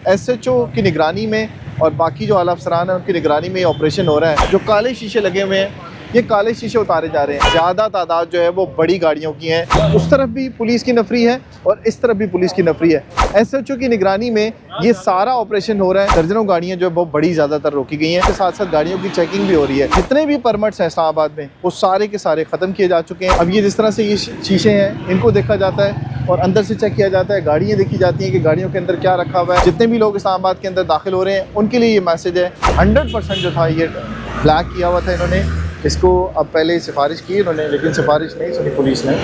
SHO की निगरानी में और बाकी जो आला अफसरान हैं उनकी निगरानी में ये ऑपरेशन हो रहा है। जो काले शीशे लगे हुए हैं, ये काले शीशे उतारे जा रहे हैं। ज़्यादा तादाद जो है वो बड़ी गाड़ियों की है। उस तरफ भी पुलिस की नफरी है और इस तरफ भी पुलिस की नफरी है। SHO की निगरानी में ये सारा ऑपरेशन हो रहा है। दर्जनों गाड़ियाँ जो है बहुत बड़ी ज़्यादातर रोकी गई हैं। इसके साथ साथ गाड़ियों की चेकिंग भी हो रही है। जितने भी परमिट्स हैं इस्लामाबाद में वो सारे के सारे ख़त्म किए जा चुके हैं। अब ये जिस तरह से ये शीशे हैं इनको देखा जाता है और अंदर से चेक किया जाता है। गाड़ियाँ देखी जाती हैं कि गाड़ियों के अंदर क्या रखा हुआ है। जितने भी लोग इस्लामाबाद के अंदर दाखिल हो रहे हैं उनके लिए ये मैसेज है। 100% जो था ये ब्लैक किया हुआ था इन्होंने। इसको अब पहले सिफारिश की इन्होंने, लेकिन सिफारिश नहीं सुनी पुलिस ने।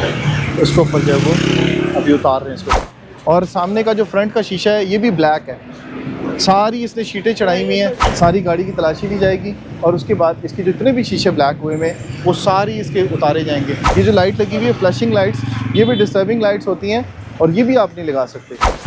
उसको ऊपर जो है वो अभी उतार रहे हैं इसको। और सामने का जो फ्रंट का शीशा है ये भी ब्लैक है। सारी इसने शीटें चढ़ाई हुई हैं। सारी गाड़ी की तलाशी ली जाएगी और उसके बाद इसके जितने भी शीशे ब्लैक हुए हैं वो सारी इसके उतारे जाएंगे। ये जो लाइट लगी हुई है फ्लैशिंग लाइट्स, ये भी डिस्टर्बिंग लाइट्स होती हैं और ये भी आप नहीं लगा सकते।